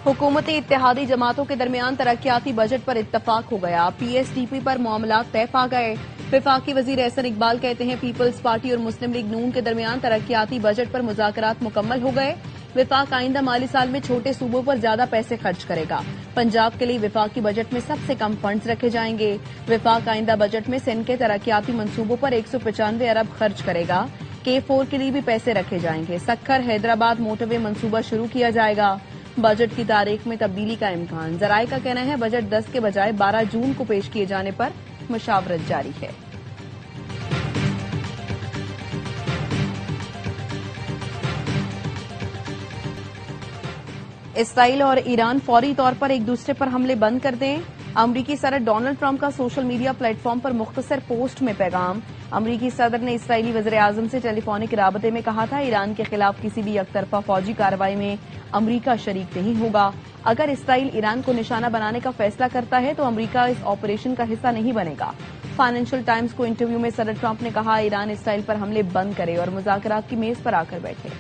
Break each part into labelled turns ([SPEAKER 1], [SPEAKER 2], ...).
[SPEAKER 1] हुकूमती इत्तेहादी जमातों के दरमियान तरक्याती बजट पर इत्तफाक हो गया। PSDP पर मामला तय पा गए। वफाकी वजीर एहसन इकबाल कहते हैं पीपल्स पार्टी और मुस्लिम लीग नून के दरमियान तरक्याती बजट पर मुज़ाकरात मुकम्मल हो गए। वफाक आइंदा माली साल में छोटे सूबों पर ज्यादा पैसे खर्च करेगा। पंजाब के लिए वफाकी बजट में सबसे कम फंड्स रखे जाएंगे। वफाक आइंदा बजट में सिंध के तरक्याती मंसूबों पर 195 अरब खर्च करेगा। K4 के लिए भी पैसे रखे जाएंगे। सक्खर हैदराबाद मोटरवे मंसूबा शुरू किया जाएगा। बजट की तारीख में तब्दीली का इम्कान। जराये का कहना है बजट 10 के बजाय 12 जून को पेश किए जाने पर मुशावरत जारी है। इसराइल और ईरान फौरी तौर पर एक दूसरे पर हमले बंद कर दें। अमरीकी सदर डोनाल्ड ट्रंप का सोशल मीडिया प्लेटफॉर्म पर मुख्तसर पोस्ट में पैगाम। अमरीकी सदर ने इसराइली वज़ीर आज़म से टेलीफोनिक राबते में कहा था ईरान के खिलाफ किसी भी यकतरफा फौजी कार्रवाई में अमरीका शरीक नहीं होगा। अगर इसराइल ईरान को निशाना बनाने का फैसला करता है तो अमरीका इस ऑपरेशन का हिस्सा नहीं बनेगा। फाइनेंशियल टाइम्स को इंटरव्यू में सदर ट्रंप ने कहा ईरान इसराइल पर हमले बंद करे और मुज़ाकरात की मेज पर आकर बैठे।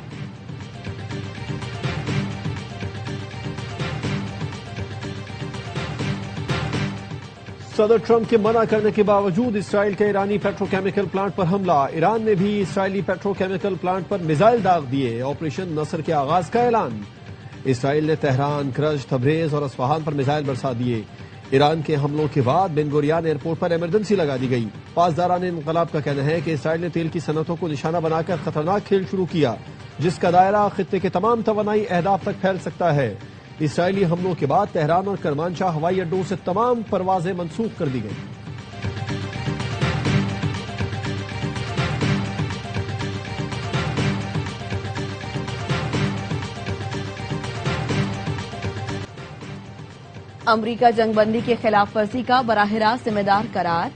[SPEAKER 2] सदर ट्रंप के मना करने के बावजूद इसराइल के ईरानी पेट्रोकेमिकल प्लांट पर हमला। ईरान ने भी इसराइली पेट्रोकेमिकल प्लांट पर मिसाइल दाग दिए। ऑपरेशन नसर के आगाज का ऐलान। इसराइल ने तेहरान, करज, तबरेज और अस्फहान पर मिसाइल बरसा दिए। ईरान के हमलों के बाद बेन गुरियन एयरपोर्ट पर इमरजेंसी लगा दी गई। पासदारान इनकलाब का कहना है कि इसराइल ने तेल की सनतों को निशाना बनाकर खतरनाक खेल शुरू किया जिसका दायरा खित्ते के तमाम तवानाई अहदाफ तक फैल सकता है। इसराइली हमलों के बाद तेहरान और करमानशाह हवाई अड्डों से तमाम परवाजें मंसूख कर दी गईं।
[SPEAKER 1] अमरीका जंगबंदी की खिलाफ वर्जी का बराह रास्त जिम्मेदार करार।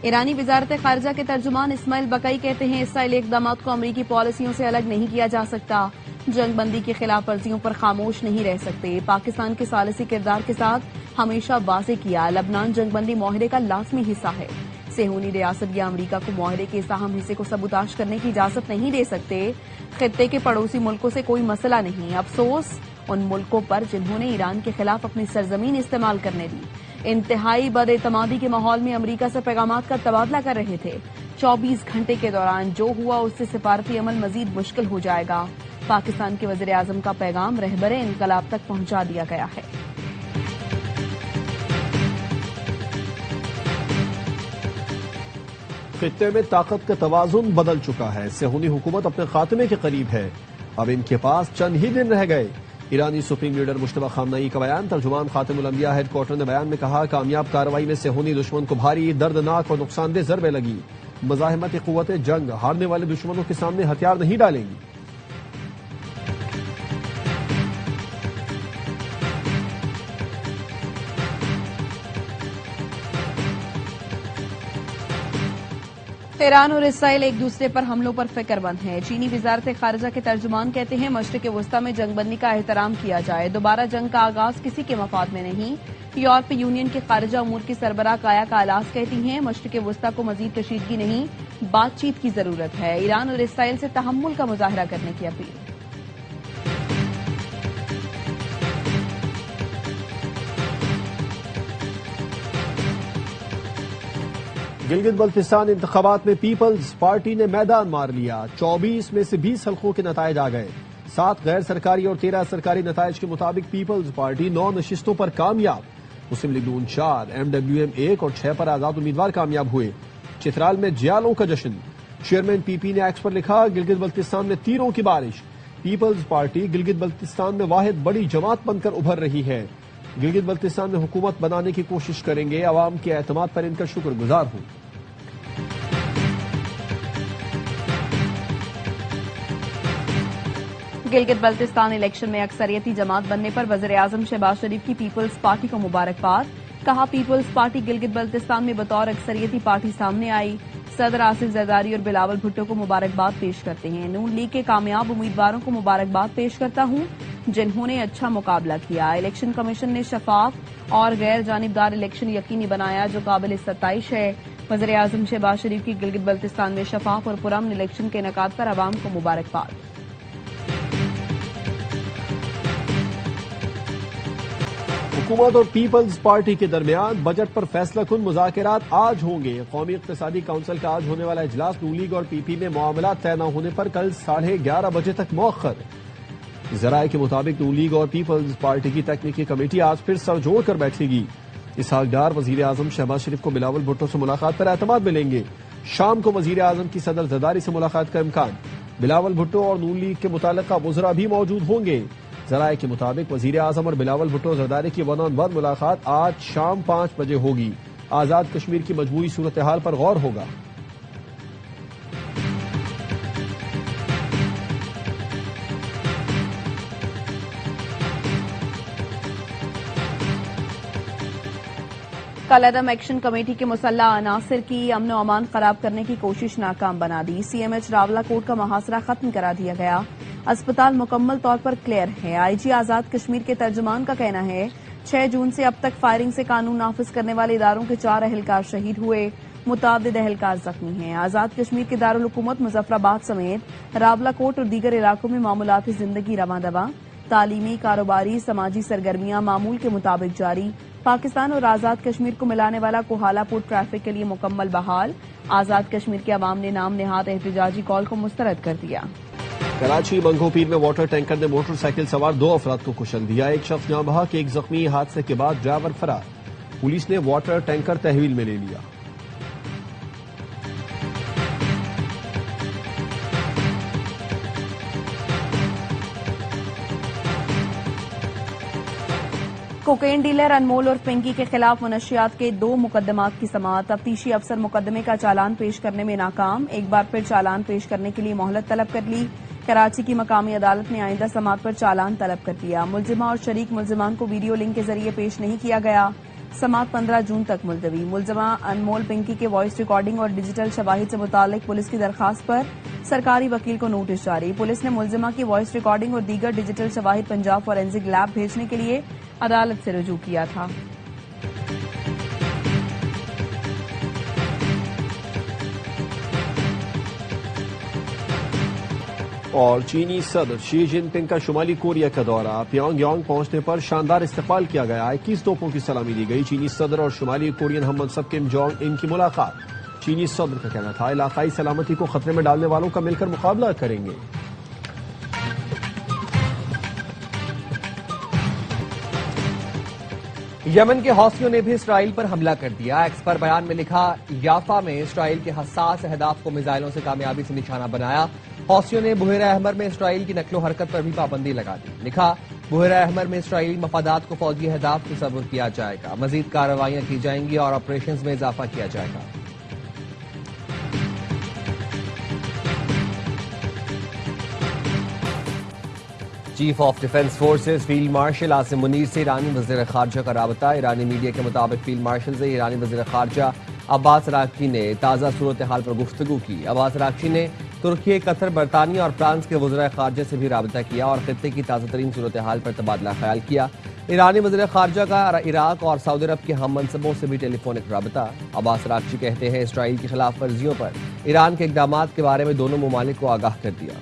[SPEAKER 1] ईरानी वजारत खारजा के तर्जुमान इस्माइल बकई कहते हैं इसराइली इक़दामात को अमरीकी पॉलिसियों से अलग नहीं किया जा सकता। जंगबंदी की खिलाफ वर्जियों पर खामोश नहीं रह सकते। पाकिस्तान के सालिसी किरदार के साथ हमेशा वाज़ेह किया लबनान जंगबंदी मुआहदे का लाजमी हिस्सा है। सेहूनी रियासत या अमरीका को मुआहदे के इस अहम हिस्से को सबूताश करने की इजाजत नहीं दे सकते। खित्ते के पड़ोसी मुल्कों से कोई मसला नहीं। अफसोस उन मुल्कों पर जिन्होंने ईरान के खिलाफ अपनी सरजमीन इस्तेमाल करने दी। इंतहाई बदएतमादी के माहौल में अमरीका से पैगामात का तबादला कर रहे थे। 24 घंटे के दौरान जो हुआ उससे सिफारती अमल मजीद मुश्किल हो जाएगा। पाकिस्तान के वज़ीर आज़म का पैगाम रहबरे इनकलाब तक पहुंचा दिया गया है।
[SPEAKER 2] खित्ते में ताकत का तवाजुन बदल चुका है। सेहूनी हुकूमत अपने खात्मे के करीब है। अब इनके पास चंद ही दिन रह गए। ईरानी सुप्रीम लीडर मुश्तबा खामनई का बयान। तर्जुमान खातिमुल अंबिया हेडक्वार्टर ने बयान में कहा कामयाब कार्रवाई में सेहूनी दुश्मन को भारी दर्दनाक और नुकसानदेह ज़रबें लगी। मज़ाहिमत क़ुव्वत जंग हारने वाले दुश्मनों के सामने हथियार नहीं डालेंगी।
[SPEAKER 1] ईरान और इसराइल एक दूसरे पर हमलों पर फिक्रमंद हैं। चीनी वजारत खारजा के तर्जुमान कहते हैं मशरिक़ वस्ता में जंगबंदी का एहतराम किया जाए। दोबारा जंग का आगाज किसी के मफाद में नहीं। यूरोपीय यूनियन के खारजा उमूर की सरबराह काया कालास कहती हैं मशरिक़ वस्ता को मजीद कशीदगी नहीं बातचीत की जरूरत है। ईरान और इसराइल से तहम्मुल का मुजाहरा करने की अपील।
[SPEAKER 2] गिलगित बल्तिस्तान इंतखाबात में पीपल्स पार्टी ने मैदान मार लिया। 24 में से 20 हल्कों के नतायज आ गए। 7 गैर सरकारी और 13 सरकारी नतायज के मुताबिक पीपल्स पार्टी 9 नशिस्तों पर कामयाब। मुस्लिम लीग नून 4, MWM 1 और 6 पर आजाद उम्मीदवार कामयाब हुए। चित्राल में जियालों का जश्न। चेयरमैन PP ने एक्स पर लिखा गिलगित बल्तिस्तान में तीरों की बारिश। पीपल्स पार्टी गिलगित बल्तिस्तान में वाहिद बड़ी जमात बनकर उभर रही है। गिलगित बल्तिस्तान में हुकूमत बनाने की कोशिश करेंगे। अवाम के एतमाद पर इनका शुक्रगुजार हूं।
[SPEAKER 1] गिलगित बल्तिस्तान इलेक्शन में अक्सरियती जमात बनने पर वज़ीर आज़म शहबाज शरीफ की पीपल्स पार्टी को मुबारकबाद। कहा पीपल्स पार्टी गिलगित बल्तिस्तान में बतौर अक्सरियती पार्टी सामने आई। सदर आसिफ जरदारी और बिलावल भुट्टो को मुबारकबाद पेश करते हैं। नून लीग के कामयाब उम्मीदवारों को मुबारकबाद पेश करता हूं जिन्होंने अच्छा मुकाबला किया। इलेक्शन कमीशन ने शफाफ और गैर जानिबदार इलेक्शन यकीनी बनाया जो काबिल सत्ताइश है। वज़ीर आज़म शहबाज शरीफ की गिलगित बल्तिस्तान में शफाफ और पुरअमन इलेक्शन के इनेकाद पर अवाम को मुबारकबाद।
[SPEAKER 2] حکومت اور پیپلز پارٹی کے درمیان بجٹ پر فیصلہ کن مذاکرات آج ہوں گے۔ قومی اقتصادی کونسل کا آج ہونے والا اجلاس نون لیگ اور پی پی میں معاملات طے نہ ہونے پر کل 11:30 بجے تک مؤخر۔ ذرائع کے مطابق نون لیگ اور پیپلز پارٹی کی تکنیکی کمیٹی آج پھر سر جوڑ کر بیٹھے گی۔ اسحاق ڈار وزیر اعظم شہباز شریف کو بلاول بھٹو سے ملاقات پر اعتماد ملیں گے۔ شام کو وزیر اعظم کی صدر زرداری سے ملاقات کا امکان۔ بلاول بھٹو اور نون لیگ کے متعلقہ وزراء بھی موجود ہوں گے۔ ذرائع کے مطابق وزیر اعظم اور بلاول بھٹو زرداری کی 1-on-1 ملاقات آج شام 5 بجے ہوگی۔ آزاد کشمیر کی مجموعی صورتحال پر غور ہوگا۔
[SPEAKER 1] کالعدم ایکشن کمیٹی کے مسلح عناصر کی امن و امان خراب کرنے کی کوشش ناکام بنا دی۔ سی ایم ایچ راولہ کوٹ کا محاصرہ ختم کرا دیا گیا۔ اسپتال مکمل طور پر کلیئر ہے۔ آئی جی آزاد کشمیر کے ترجمان کا کہنا ہے 6 جون سے اب تک فائرنگ سے قانون نافذ کرنے والے اداروں کے 4 اہلکار شہید ہوئے، متعدد اہلکار زخمی ہیں۔ آزاد کشمیر کے دارالحکومت مظفر آباد سمیت راولہ کوٹ اور دیگر علاقوں میں معمولاتی زندگی رواں دواں، تعلیمی، کاروباری، سماجی سرگرمیاں معمول کے مطابق جاری۔ پاکستان اور آزاد کشمیر کو ملانے والا کوہالہ پور ٹریفک کے لیے مکمل بحال۔ آزاد کشمیر کے عوام نے نام نہاد احتجاجی کال کو مسترد کر دیا۔
[SPEAKER 2] کراچی منگو پیر میں واٹر ٹینکر نے موٹر سائیکل سوار 2 افراد کو کچل دیا۔ ایک شخص جاں بحق، ایک زخمی۔ حادثے کے بعد ڈرائیور فرار۔ پولیس نے واٹر ٹینکر تحویل میں لے لیا۔
[SPEAKER 1] کوکین ڈیلر انمول اور پنکی کے خلاف منشیات کے 2 مقدمات کی سماعت۔ تفتیشی افسر مقدمے کا چالان پیش کرنے میں ناکام، ایک بار پھر چالان پیش کرنے کے لیے مہلت طلب کر لی۔ کراچی کی مقامی عدالت نے آئندہ سماعت پر چالان طلب کر دیا۔ ملزمہ اور شریک ملزمان کو ویڈیو لنک کے ذریعے پیش نہیں کیا گیا۔ سماعت 15 جون تک ملتوی۔ ملزمہ انمول پنکی کے وائس ریکارڈنگ اور ڈیجیٹل شواہد سے متعلق پولیس کی درخواست پر سرکاری وکیل کو نوٹس جاری۔ پولیس نے ملزمہ کی وائس ریکارڈنگ اور دیگر ڈیجیٹل شواہد پنجاب فورینزک لیب بھیجنے کے لیے عدالت سے رجوع کیا تھا۔
[SPEAKER 2] اور چینی صدر شی جن پنگ کا شمالی کوریا کا دورہ۔ پیونگ یانگ پہنچنے پر شاندار استقبال کیا گیا۔ 21 توپوں کی سلامی دی گئی۔ چینی صدر اور شمالی کورین ہم منصب کم جونگ ان کی ملاقات۔ چینی صدر کا کہنا تھا علاقائی سلامتی کو خطرے میں ڈالنے والوں کا مل کر مقابلہ کریں گے۔
[SPEAKER 3] یمن کے حوثیوں نے بھی اسرائیل پر حملہ کر دیا۔ ایکس پر بیان میں لکھا، یافا میں اسرائیل کے حساس اہداف کو میزائلوں سے کامیابی سے نشانہ بنایا۔ حوثیوں نے بحیرہ احمر میں اسرائیل کی نقل و حرکت پر بھی پابندی لگا دی۔ لکھا، بحیرہ احمر میں اسرائیلی مفادات کو فوجی اہداف تصور کیا جائے گا، مزید کارروائیاں کی جائیں گی اور آپریشنز میں اضافہ کیا جائے گا۔ Chief of defence forces field marshal Asim Munir سے ایرانی وزیر خارجہ کا رابطہ۔ ایرانی میڈیا کے مطابق فیلڈ مارشل سے ایرانی وزیر خارجہ عباس اراغچی نے تازہ صورتحال پر گفتگو کی۔ عباس اراغچی نے ترکی، قطر، برطانیہ اور فرانس کے وزراء خارجہ سے بھی رابطہ کیا اور خطے کی تازہ ترین صورتحال پر تبادلہ خیال کیا۔ ایرانی وزیر خارجہ کا عراق اور سعودی عرب کے ہم منصبوں سے بھی ٹیلی فونک رابطہ۔ عباس اراغچی کہتے ہیں اسرائیل کی خلاف ورزیوں پر ایران کے اقدامات کے بارے میں دونوں ممالک کو آگاہ کر دیا۔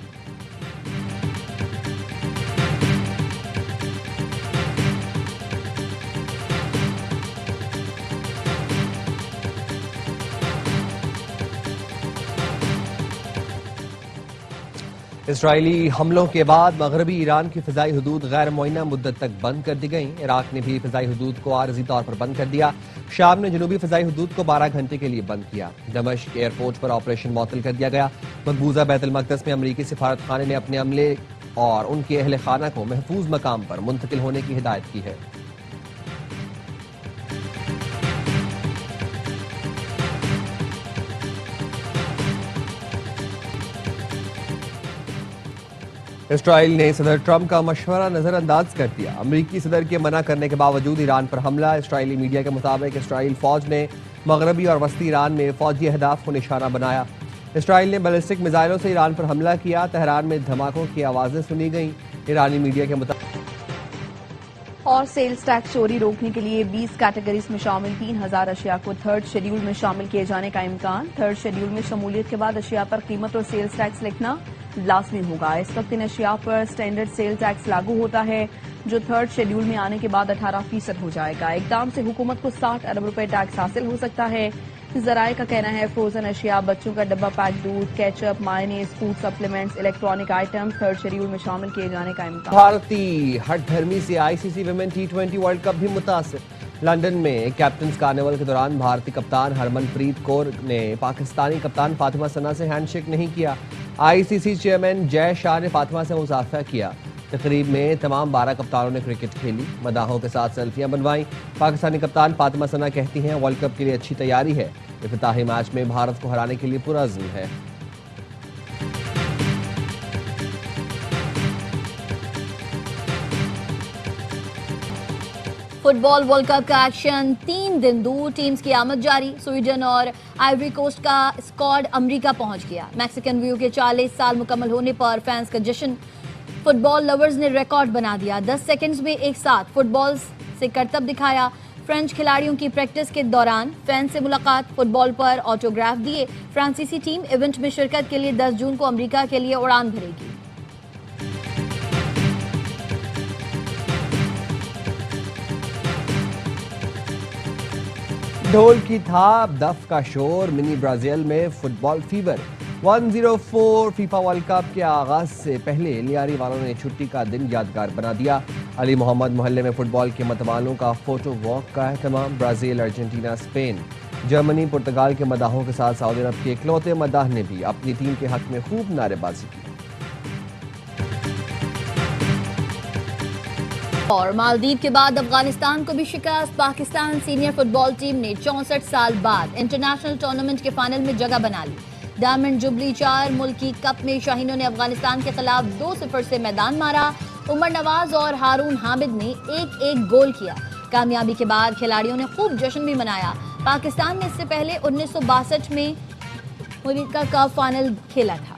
[SPEAKER 3] اسرائیلی حملوں کے بعد مغربی ایران کی فضائی حدود غیر معینہ مدت تک بند کر دی گئیں۔ عراق نے بھی فضائی حدود کو عارضی طور پر بند کر دیا۔ شام نے جنوبی فضائی حدود کو 12 گھنٹے کے لیے بند کیا۔ دمشق ایئرپورٹ پر آپریشن معطل کر دیا گیا۔ مقبوضہ بیت المقدس میں امریکی سفارت خانے نے اپنے عملے اور ان کے اہل خانہ کو محفوظ مقام پر منتقل ہونے کی ہدایت کی ہے۔ اسرائیل نے صدر ٹرمپ کا مشورہ نظر انداز کر دیا۔ امریکی صدر کے منع کرنے کے باوجود ایران پر حملہ۔ اسرائیلی میڈیا کے مطابق اسرائیل فوج نے مغربی اور وسطی ایران میں فوجی اہداف کو نشانہ بنایا۔ اسرائیل نے بیلسٹک میزائلوں سے ایران پر حملہ کیا۔ تہران میں دھماکوں کی آوازیں سنی گئیں۔ ایرانی میڈیا کے مطابق
[SPEAKER 1] اور سیلز ٹیکس چوری روکنے کے لیے 20 کیٹیگریز میں شامل 3000 اشیاء کو تھرڈ شیڈیول میں شامل کیے جانے کا امکان۔ تھرڈ شیڈیول میں شمولیت کے بعد اشیاء پر قیمت اور سیلز ٹیکس لکھنا لازمی ہوگا۔ اس وقت ان اشیاء پر سٹینڈرڈ سیل ٹیکس لاگو ہوتا ہے۔ जो थर्ड शेड्यूल में आने के बाद 18% हो जाएगा। इकदाम से हुकूमत को 60 अरब रुपए टैक्स हासिल हो सकता है। जराए का कहना है फ्रोजन अशिया, बच्चों का डब्बा पैक दूध, ketchup, mayonnaise, food supplements, electronic items third schedule में शामिल किए जाने का इम्कान।
[SPEAKER 3] भारतीय हठधर्मी से आईसीसी विमेन टी20 वर्ल्ड कप भी मुतासिर। लंदन में कैप्टन्स कार्निवल के दौरान भारतीय कप्तान हरमनप्रीत कौर ने पाकिस्तानी कप्तान फातिमा सना से हैंडशेक नहीं किया। आईसीसी चेयरमैन जय शाह ने फातिमा से मुसाफा किया। तकरीब में तमाम 12 कप्तानों ने क्रिकेट खेली, मदाहों के साथ सेल्फियां बनवाई। पाकिस्तानी कप्तान फातिमा सना कहती हैं वर्ल्ड कप के लिए अच्छी तैयारी है, इफ्तिताही मैच में भारत को हराने के लिए पुरअज़्म है।
[SPEAKER 4] फुटबॉल वर्ल्ड कप का एक्शन 3 दिन दूर, टीम्स की आमद जारी। स्वीडन और आइवरी कोस्ट का स्क्वाड अमेरिका पहुंच गया। मैक्सिकन व्यू के 40 साल मुकम्मल होने पर फैंस का जश्न। फुटबॉल लवर्स ने रिकॉर्ड बना दिया, 10 सेकंड्स में एक साथ फुटबॉल से करतब दिखाया। फ्रेंच खिलाड़ियों की प्रैक्टिस के दौरान फैंस से मुलाकात, फुटबॉल पर ऑटोग्राफ दिए। फ्रांसीसी टीम इवेंट में शिरकत के लिए 10 जून को अमेरिका के लिए उड़ान भरेगी।
[SPEAKER 3] ढोल की थाप, दफ का शोर, मिनी ब्राजील में football fever. 104 FIFA world cup के आगाज से पहले लियारी वालों ने छुट्टी का दिन यादगार बना दिया। अली मोहम्मद मोहल्ले में फुटबॉल के मतवालों का फोटो वॉक का एहतमाम। ब्राजील, अर्जेंटीना, स्पेन, जर्मनी, पुर्तगाल के मदाहों के साथ सऊदी अरब के इकलौते मदाह ने भी अपनी टीम के हक में खूब नारेबाजी की।
[SPEAKER 4] और मालदीव के बाद अफगानिस्तान को भी शिकस्त। पाकिस्तान सीनियर फुटबॉल टीम ने 64 साल बाद इंटरनेशनल टूर्नामेंट के फाइनल में जगह बना ली। डायमंड जुबली 4 मुल्की कप में शाहीनों ने अफगानिस्तान के खिलाफ 2-0 से मैदान मारा। उमर नवाज और हारून हामिद ने एक गोल किया। कामयाबी के बाद खिलाड़ियों ने खूब जश्न भी मनाया। पाकिस्तान ने इससे पहले 1962 में अमेरिका कप फाइनल खेला था।